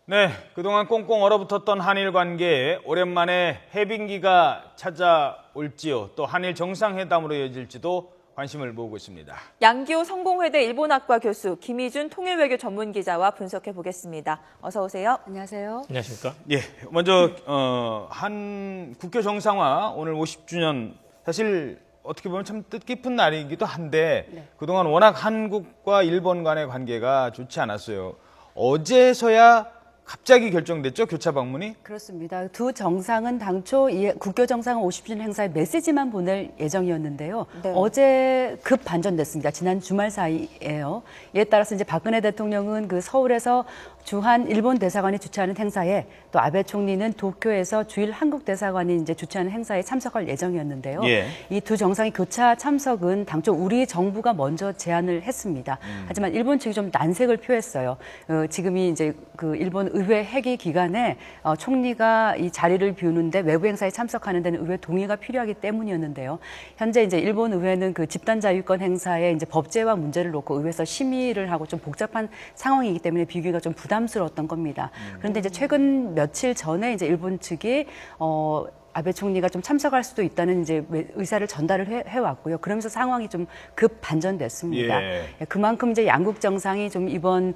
네, 그동안 꽁꽁 얼어붙었던 한일 관계에 오랜만에 해빙기가 찾아올지요. 또 한일 정상회담으로 이어질지도 관심을 모으고 있습니다. 양기호 성공회대 일본학과 교수 김희준 통일외교 전문기자와 분석해 보겠습니다. 어서 오세요. 안녕하세요. 안녕하십니까? 예, 먼저 한 국교 정상화 오늘 50주년 사실 어떻게 보면 참 뜻깊은 날이기도 한데 그동안 워낙 한국과 일본 간의 관계가 좋지 않았어요. 어제서야 갑자기 결정됐죠, 교차 방문이? 그렇습니다. 두 정상은 당초 이 국교 정상화 50주년 행사에 메시지만 보낼 예정이었는데요. 네. 어제 급 반전됐습니다. 지난 주말 사이에요. 이에 따라서 이제 박근혜 대통령은 그 서울에서 주한 일본 대사관이 주최하는 행사에 또 아베 총리는 도쿄에서 주일 한국 대사관이 이제 주최하는 행사에 참석할 예정이었는데요. 예. 이 두 정상의 교차 참석은 당초 우리 정부가 먼저 제안을 했습니다. 하지만 일본 측이 좀 난색을 표했어요. 지금이 이제 그 일본 의회 회기 기간에 총리가 이 자리를 비우는데 외부 행사에 참석하는 데는 의회 동의가 필요하기 때문이었는데요. 현재 이제 일본 의회는 그 집단 자유권 행사에 이제 법제화 문제를 놓고 의회에서 심의를 하고 좀 복잡한 상황이기 때문에 비교가 좀 부담스러웠던 겁니다. 그런데 이제 최근 며칠 전에 이제 일본 측이 아베 총리가 좀 참석할 수도 있다는 이제 의사를 전달을 해왔고요. 그러면서 상황이 좀 급 반전됐습니다. 예. 그만큼 이제 양국 정상이 좀 이번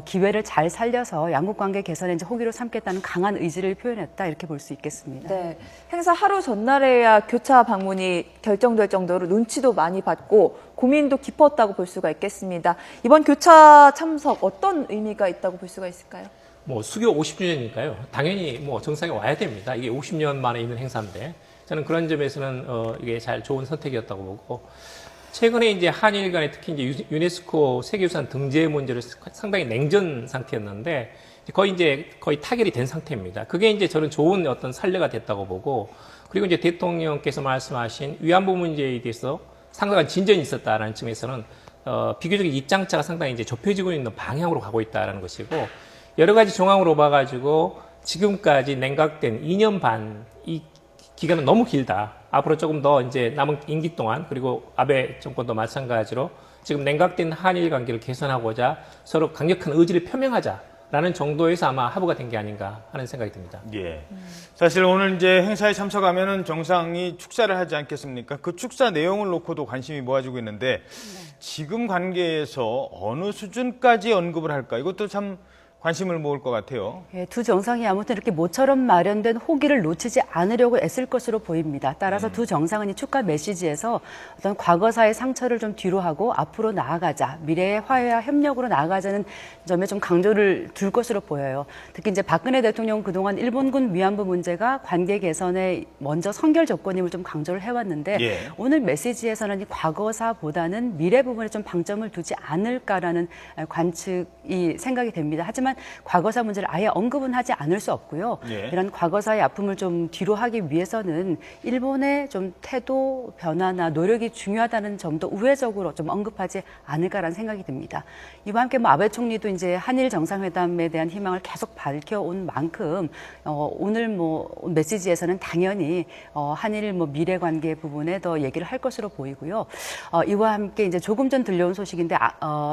기회를 잘 살려서 양국 관계 개선에 이제 호기로 삼겠다는 강한 의지를 표현했다 이렇게 볼 수 있겠습니다. 네, 행사 하루 전날에야 교차 방문이 결정될 정도로 눈치도 많이 받고 고민도 깊었다고 볼 수가 있겠습니다. 이번 교차 참석 어떤 의미가 있다고 볼 수가 있을까요? 뭐 수교 50주년이니까요. 당연히 뭐 정상에 와야 됩니다. 이게 50년 만에 있는 행사인데 저는 그런 점에서는 이게 잘 좋은 선택이었다고 보고 최근에 이제 한일 간에 특히 이제 유네스코 세계유산 등재 문제를 상당히 냉전 상태였는데 거의 타결이 된 상태입니다. 그게 이제 저는 좋은 어떤 선례가 됐다고 보고 그리고 이제 대통령께서 말씀하신 위안부 문제에 대해서 상당한 진전이 있었다라는 점에서는 비교적 입장차가 상당히 이제 좁혀지고 있는 방향으로 가고 있다라는 것이고 여러 가지 정황으로 봐가지고 지금까지 냉각된 2년 반 이 기간은 너무 길다. 앞으로 조금 더 이제 남은 임기 동안 그리고 아베 정권도 마찬가지로 지금 냉각된 한일 관계를 개선하고자 서로 강력한 의지를 표명하자라는 정도에서 아마 합의가 된 게 아닌가 하는 생각이 듭니다. 예. 사실 오늘 이제 행사에 참석하면은 정상이 축사를 하지 않겠습니까? 그 축사 내용을 놓고도 관심이 모아지고 있는데 지금 관계에서 어느 수준까지 언급을 할까? 이것도 참 관심을 모을 것 같아요. 예, 두 정상이 아무튼 이렇게 모처럼 마련된 호기를 놓치지 않으려고 애쓸 것으로 보입니다. 따라서 두 정상은 이 축하 메시지에서 어떤 과거사의 상처를 좀 뒤로 하고 앞으로 나아가자, 미래의 화해와 협력으로 나아가자는 점에 좀 강조를 둘 것으로 보여요. 특히 이제 박근혜 대통령 그동안 일본군 위안부 문제가 관계 개선의 먼저 선결 조건임을 좀 강조를 해왔는데 예. 오늘 메시지에서는 이 과거사보다는 미래 부분에 좀 방점을 두지 않을까라는 관측이 생각이 됩니다. 하지만 과거사 문제를 아예 언급은 하지 않을 수 없고요. 예. 이런 과거사의 아픔을 좀 뒤로 하기 위해서는 일본의 좀 태도 변화나 노력이 중요하다는 점도 우회적으로 좀 언급하지 않을까라는 생각이 듭니다. 이와 함께 뭐 아베 총리도 이제 한일 정상회담에 대한 희망을 계속 밝혀온 만큼 오늘 뭐 메시지에서는 당연히 한일 뭐 미래 관계 부분에 더 얘기를 할 것으로 보이고요. 이와 함께 이제 조금 전 들려온 소식인데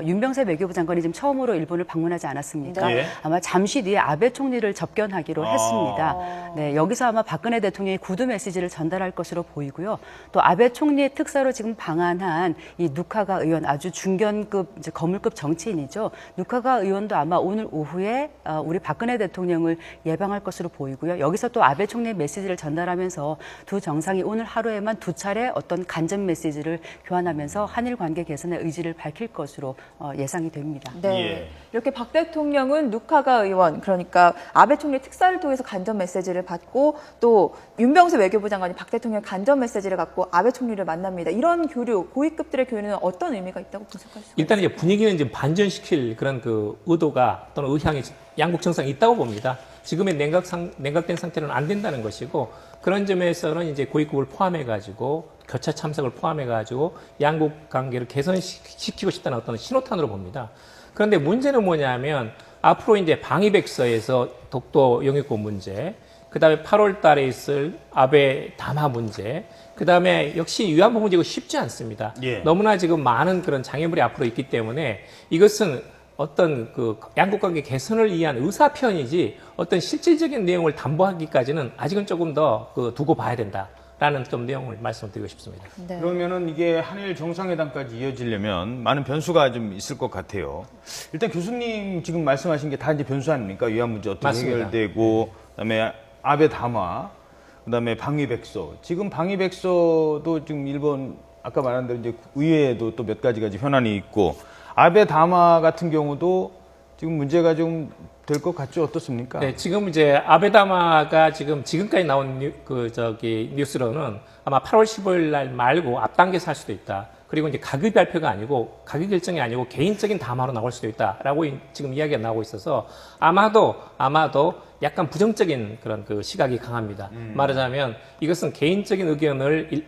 윤병세 외교부 장관이 지금 처음으로 일본을 방문하지 않았습니까? 예. 아마 잠시 뒤에 아베 총리를 접견하기로 했습니다. 네, 여기서 아마 박근혜 대통령이 구두 메시지를 전달할 것으로 보이고요. 또 아베 총리의 특사로 지금 방한한 이 누카가 의원 아주 중견급 이제 거물급 정치인이죠. 누카가 의원도 아마 오늘 오후에 우리 박근혜 대통령을 예방할 것으로 보이고요. 여기서 또 아베 총리의 메시지를 전달하면서 두 정상이 오늘 하루에만 두 차례 어떤 간접 메시지를 교환하면서 한일 관계 개선의 의지를 밝힐 것으로 예상이 됩니다. 네. 예. 이렇게 박 대통령은 누카가 의원, 그러니까 아베 총리 특사를 통해서 간접 메시지를 받고 또 윤병세 외교부 장관이 박 대통령 간접 메시지를 갖고 아베 총리를 만납니다. 이런 교류, 고위급들의 교류는 어떤 의미가 있다고 분석할 수 일단 있을까요? 이제 분위기는 이제 반전시킬 그런 그 의도가 또는 의향이 양국 정상이 있다고 봅니다. 지금의 냉각된 상태로는 안 된다는 것이고 그런 점에서는 이제 고위급을 포함해가지고 교차 참석을 포함해가지고 양국 관계를 개선시키고 싶다는 어떤 신호탄으로 봅니다. 그런데 문제는 뭐냐면 앞으로 이제 방위백서에서 독도 영유권 문제, 그 다음에 8월 달에 있을 아베 담화 문제, 그 다음에 역시 위안부 문제가 쉽지 않습니다. 예. 너무나 지금 많은 그런 장애물이 앞으로 있기 때문에 이것은 어떤 그 양국 관계 개선을 위한 의사 표현이지 어떤 실질적인 내용을 담보하기까지는 아직은 조금 더 그 두고 봐야 된다라는 좀 내용을 말씀드리고 싶습니다. 네. 그러면은 이게 한일 정상회담까지 이어지려면 많은 변수가 좀 있을 것 같아요. 일단 교수님 지금 말씀하신 게 다 이제 변수 아닙니까? 위안 문제 어떻게 맞습니다. 해결되고, 그다음에 아베 담화, 그다음에 방위백서. 지금 방위백서도 지금 일본 아까 말한 대로 이제 의회에도 또 몇 가지가 지금 현안이 있고, 아베 담화 같은 경우도 지금 문제가 좀 될 것 같죠? 어떻습니까? 네, 지금 이제 아베다마가 지금까지 나온 뉴스로는 아마 8월 15일 날 말고 앞당겨서 할 수도 있다. 그리고 이제 가격 발표가 아니고 가격 결정이 아니고 개인적인 담화로 나올 수도 있다라고 지금 이야기가 나오고 있어서 아마도 약간 부정적인 그런 그 시각이 강합니다. 말하자면 이것은 개인적인 의견을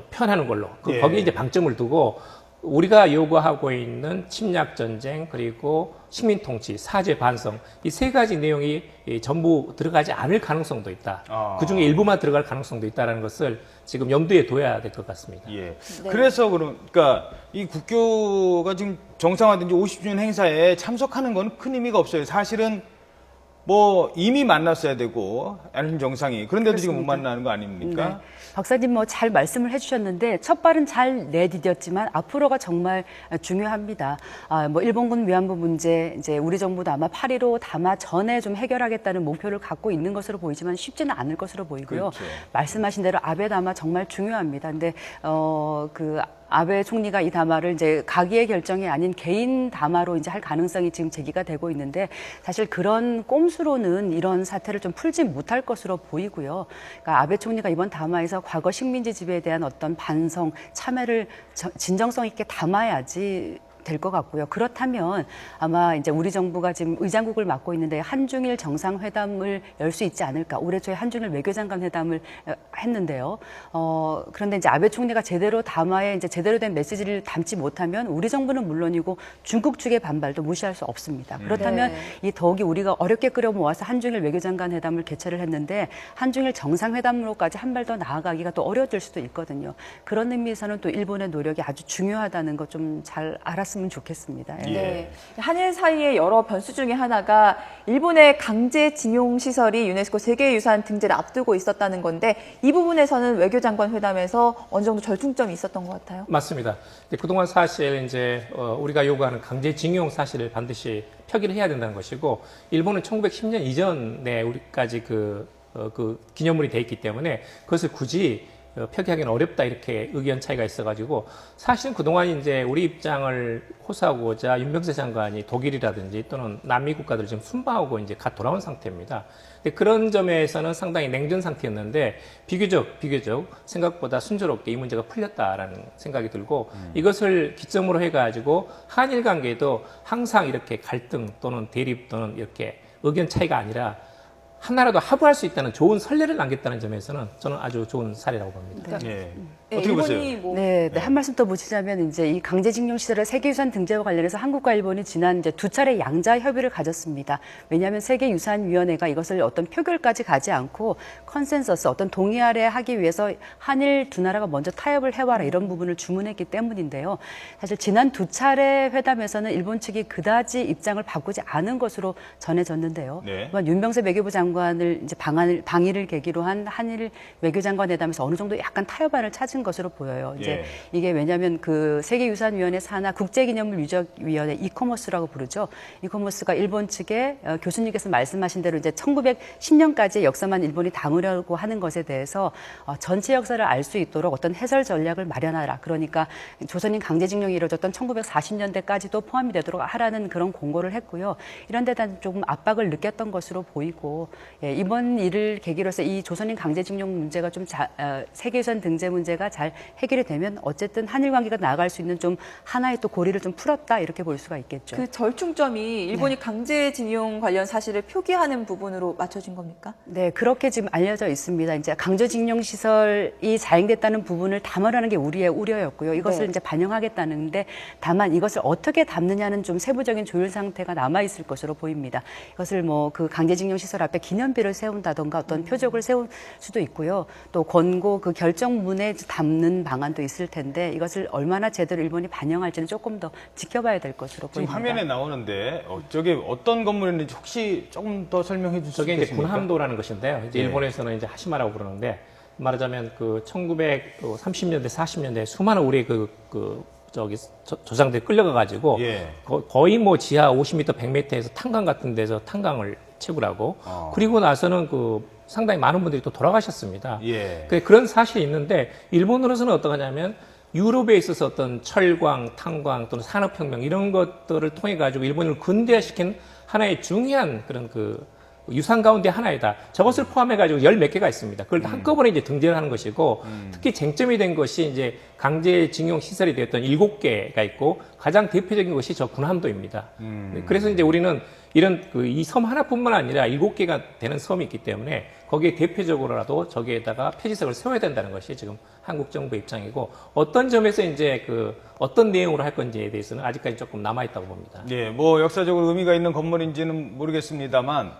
표현하는 걸로 예. 거기에 이제 방점을 두고 우리가 요구하고 있는 침략 전쟁 그리고 식민 통치, 사죄 반성 이 세 가지 내용이 전부 들어가지 않을 가능성도 있다. 그 중에 일부만 들어갈 가능성도 있다라는 것을 지금 염두에 둬야 될 것 같습니다. 예. 그래서 그러니까 이 국교가 지금 정상화된 지 50주년 행사에 참석하는 건 큰 의미가 없어요. 사실은 뭐 이미 만났어야 되고 한일 정상이 그런데도 지금 못 만나는 거 아닙니까? 네. 박사님 뭐 잘 말씀을 해주셨는데 첫 발은 잘 내디뎠지만 앞으로가 정말 중요합니다. 뭐 일본군 위안부 문제 이제 우리 정부도 아마 8.15 담화 전에 좀 해결하겠다는 목표를 갖고 있는 것으로 보이지만 쉽지는 않을 것으로 보이고요. 그렇죠. 말씀하신 대로 아베 담화 정말 중요합니다. 근데 그 아베 총리가 이 담화를 이제 가기의 결정이 아닌 개인 담화로 이제 할 가능성이 지금 제기가 되고 있는데 사실 그런 꼼수로는 이런 사태를 좀 풀지 못할 것으로 보이고요. 그러니까 아베 총리가 이번 담화에서 과거 식민지 지배에 대한 어떤 반성, 참회를 진정성 있게 담아야지 될 것 같고요. 그렇다면 아마 이제 우리 정부가 지금 의장국을 맡고 있는데 한중일 정상회담을 열 수 있지 않을까. 올해 초에 한중일 외교장관 회담을 했는데요. 그런데 이제 아베 총리가 제대로 담화에 이제 제대로 된 메시지를 담지 못하면 우리 정부는 물론이고 중국 측의 반발도 무시할 수 없습니다. 그렇다면 이 더욱이 우리가 어렵게 끌어 모아서 한중일 외교장관 회담을 개최를 했는데 한중일 정상회담으로까지 한 발 더 나아가기가 또 어려워질 수도 있거든요. 그런 의미에서는 또 일본의 노력이 아주 중요하다는 거 좀 잘 알았으면 좋겠습니다. 예. 네. 한일 사이의 여러 변수 중에 하나가 일본의 강제징용 시설이 유네스코 세계유산 등재를 앞두고 있었다는 건데 이 부분에서는 외교장관 회담에서 어느 정도 절충점이 있었던 것 같아요. 맞습니다. 그동안 사실 이제 우리가 요구하는 강제징용 사실을 반드시 표기를 해야 된다는 것이고 일본은 1910년 이전에 우리까지 그 기념물이 돼 있기 때문에 그것을 굳이 표기하기는 어렵다 이렇게 의견 차이가 있어가지고 사실은 그동안 이제 우리 입장을 호소하고자 윤병세 장관이 독일이라든지 또는 남미 국가들을 지금 순방하고 이제 갓 돌아온 상태입니다. 근데 그런 점에서는 상당히 냉전 상태였는데 비교적 생각보다 순조롭게 이 문제가 풀렸다라는 생각이 들고 이것을 기점으로 해가지고 한일 관계도 항상 이렇게 갈등 또는 대립 또는 이렇게 의견 차이가 아니라 하나라도 합의할 수 있다는 좋은 선례를 남겼다는 점에서는 저는 아주 좋은 사례라고 봅니다. 예. 네, 어떻게 보세요? 일본이 뭐 네, 한 말씀 더 붙이자면 이제 이 강제징용 시설의 세계유산 등재와 관련해서 한국과 일본이 지난 이제 두 차례 양자 협의를 가졌습니다. 왜냐하면 세계유산위원회가 이것을 어떤 표결까지 가지 않고 컨센서스 어떤 동의 아래 하기 위해서 한일 두 나라가 먼저 타협을 해와라 이런 부분을 주문했기 때문인데요. 사실 지난 두 차례 회담에서는 일본 측이 그다지 입장을 바꾸지 않은 것으로 전해졌는데요. 네. 윤병세 외교부 장관을 이제 방일을 계기로 한 한일 외교장관 회담에서 어느 정도 약간 타협안을 찾은 것으로 보여요. 이제 예. 이게 왜냐하면 그 세계유산위원회 산하 국제기념물 유적위원회 이코머스라고 부르죠. 이코머스가 일본 측에 교수님께서 말씀하신 대로 이제 1910년까지의 역사만 일본이 담으려고 하는 것에 대해서 전체 역사를 알 수 있도록 어떤 해설 전략을 마련하라. 그러니까 조선인 강제징용이 이루어졌던 1940년대까지도 포함이 되도록 하라는 그런 공고를 했고요. 이런 데 대한 조금 압박을 느꼈던 것으로 보이고 이번 일을 계기로 해서 이 조선인 강제징용 문제가 좀 세계유산 등재 문제가 잘 해결이 되면 어쨌든 한일 관계가 나아갈 수 있는 좀 하나의 또 고리를 좀 풀었다 이렇게 볼 수가 있겠죠. 그 절충점이 일본이 강제징용 관련 사실을 표기하는 부분으로 맞춰진 겁니까? 네, 그렇게 지금 알려져 있습니다. 이제 강제징용 시설이 자행됐다는 부분을 담으라는 게 우리의 우려였고요. 이것을 네. 이제 반영하겠다는데 다만 이것을 어떻게 담느냐는 좀 세부적인 조율 상태가 남아 있을 것으로 보입니다. 이것을 뭐 그 강제징용 시설 앞에 기념비를 세운다던가 어떤 표적을 세울 수도 있고요. 또 권고 그 결정문에 담는 방안도 있을 텐데 이것을 얼마나 제대로 일본이 반영할지는 조금 더 지켜봐야 될 것으로 지금 보입니다. 화면에 나오는데 저게 어떤 건물인지 혹시 조금 더 설명해 주실 수 저게 이제 있겠습니까? 군함도라는 것인데요. 이제 예. 일본에서는 이제 하시마라고 부르는데 말하자면 그 1930년대, 40년대 수많은 우리 저기 조상들이 끌려가가지고 예. 거의 뭐 지하 50m, 100m에서 탄광 같은 데서 탄광을 채굴하고 그리고 나서는 상당히 많은 분들이 또 돌아가셨습니다. 예. 그런 사실이 있는데 일본으로서는 어떠하냐면 유럽에 있어서 어떤 철광, 탄광 또는 산업혁명 이런 것들을 통해 가지고 일본을 근대화시킨 하나의 중요한 그런 유산 가운데 하나이다. 저것을 포함해 가지고 10몇 개가 있습니다. 그걸 한꺼번에 이제 등재하는 것이고 특히 쟁점이 된 것이 이제 강제징용 시설이 되었던 7개가 있고 가장 대표적인 것이 저 군함도입니다. 그래서 이제 우리는 이런 이 섬 하나뿐만 아니라 7개가 되는 섬이 있기 때문에 거기에 대표적으로라도 저기에다가 폐지석을 세워야 된다는 것이 지금 한국 정부의 입장이고 어떤 점에서 이제 어떤 내용으로 할 건지에 대해서는 아직까지 조금 남아있다고 봅니다. 예, 뭐 역사적으로 의미가 있는 건물인지는 모르겠습니다만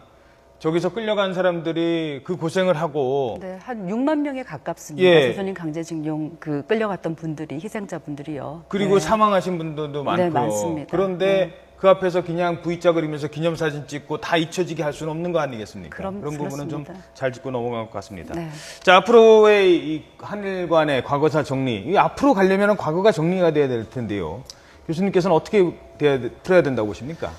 저기서 끌려간 사람들이 그 고생을 하고 네, 한 6만 명에 가깝습니다. 예. 조선인 강제징용 끌려갔던 분들이 그리고 희생자분들이요. 네. 사망하신 분들도 많고요. 많습니다. 그런데 그 앞에서 그냥 V자 그리면서 기념사진 찍고 다 잊혀지게 할 수는 없는 거 아니겠습니까? 그런 부분은 좀 그렇습니다. 잘 짚고 넘어갈 것 같습니다. 네. 자, 앞으로의 이 한일 간의 과거사 정리, 이 앞으로 가려면 과거가 정리가 돼야 될 텐데요. 교수님께서는 어떻게 풀어야 된다고 보십니까?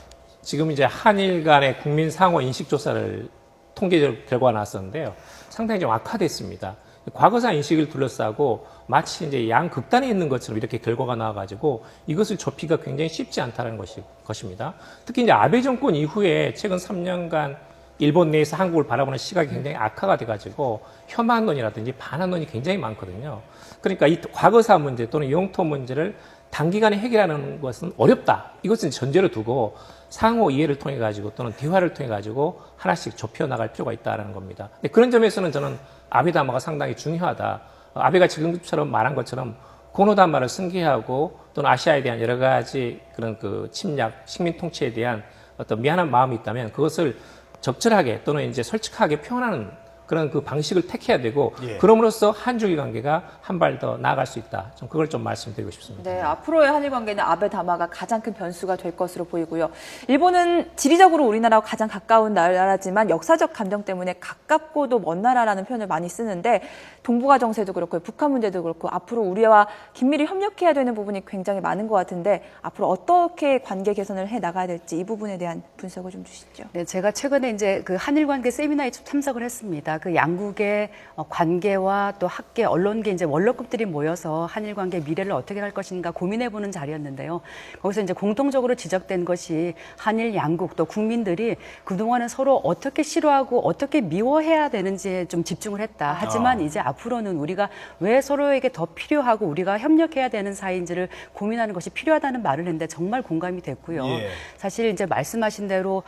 지금 이제 한일 간의 국민 상호 인식 조사를 통계 결과가 나왔었는데요. 상당히 좀 악화됐습니다. 과거사 인식을 둘러싸고 마치 이제 양극단에 있는 것처럼 이렇게 결과가 나와가지고 이것을 좁히기가 굉장히 쉽지 않다는 것입니다. 특히 이제 아베 정권 이후에 최근 3년간 일본 내에서 한국을 바라보는 시각이 굉장히 악화가 돼가지고 혐한론이라든지 반한론이 굉장히 많거든요. 그러니까 이 과거사 문제 또는 영토 문제를 단기간에 해결하는 것은 어렵다. 이것은 전제로 두고 상호 이해를 통해 가지고 또는 대화를 통해 가지고 하나씩 좁혀 나갈 필요가 있다는 겁니다. 근데 그런 점에서는 저는 아베 담화가 상당히 중요하다. 아베가 지금처럼 말한 것처럼 고노담화를 승계하고 또는 아시아에 대한 여러 가지 그런 침략, 식민 통치에 대한 어떤 미안한 마음이 있다면 그것을 적절하게 또는 이제 솔직하게 표현하는 그런 방식을 택해야 되고 예. 그럼으로써 한중일 관계가 한 발 더 나아갈 수 있다. 좀 그걸 좀 말씀드리고 싶습니다. 네, 앞으로의 한일 관계는 아베 담화가 가장 큰 변수가 될 것으로 보이고요. 일본은 지리적으로 우리나라와 가장 가까운 나라지만 역사적 감정 때문에 가깝고도 먼 나라라는 표현을 많이 쓰는데 동북아 정세도 그렇고 북한 문제도 그렇고 앞으로 우리와 긴밀히 협력해야 되는 부분이 굉장히 많은 것 같은데 앞으로 어떻게 관계 개선을 해 나가야 될지 이 부분에 대한 분석을 좀 주시죠. 네, 제가 최근에 이제 한일 관계 세미나에 참석을 했습니다. 양국의 관계와 또 학계, 언론계 이제 원로급들이 모여서 한일 관계 미래를 어떻게 할 것인가 고민해보는 자리였는데요. 거기서 이제 공통적으로 지적된 것이 한일 양국 또 국민들이 그동안은 서로 어떻게 싫어하고 어떻게 미워해야 되는지에 좀 집중을 했다. 하지만 이제 앞으로는 우리가 왜 서로에게 더 필요하고 우리가 협력해야 되는 사이인지를 고민하는 것이 필요하다는 말을 했는데 정말 공감이 됐고요. 예. 사실 이제 말씀하신 대로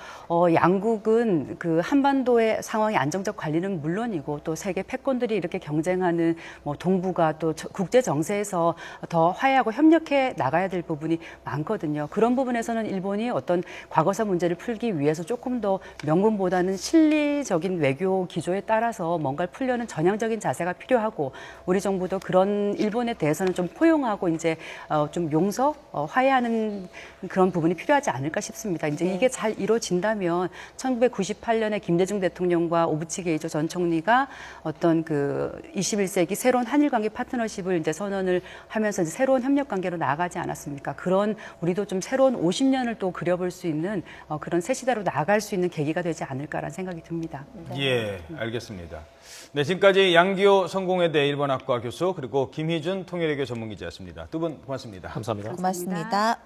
양국은 한반도의 상황의 안정적 관리는 물론이고 또 세계 패권들이 이렇게 경쟁하는 동북아 또 국제 정세에서 더 화해하고 협력해 나가야 될 부분이 많거든요. 그런 부분에서는 일본이 어떤 과거사 문제를 풀기 위해서 조금 더 명분보다는 실리적인 외교 기조에 따라서 뭔가를 풀려는 전향적인 자세가 필요하고 우리 정부도 그런 일본에 대해서는 좀 포용하고 이제 좀 용서, 화해하는 그런 부분이 필요하지 않을까 싶습니다. 이제 이게 잘 이루어진다면 1998년에 김대중 대통령과 오부치 게이조 전 총리가 어떤 21세기 새로운 한일 관계 파트너십을 이제 선언을 하면서 이제 새로운 협력 관계로 나아가지 않았습니까? 그런 우리도 좀 새로운 50년을 또 그려볼 수 있는 그런 새 시대로 나아갈 수 있는 계기가 되지 않을까라는 생각이 듭니다. 예, 알겠습니다. 네, 지금까지 양기호 성공회대 일본학과 교수 그리고 김희준 통일외교 전문기자였습니다. 두 분 고맙습니다. 감사합니다. 고맙습니다.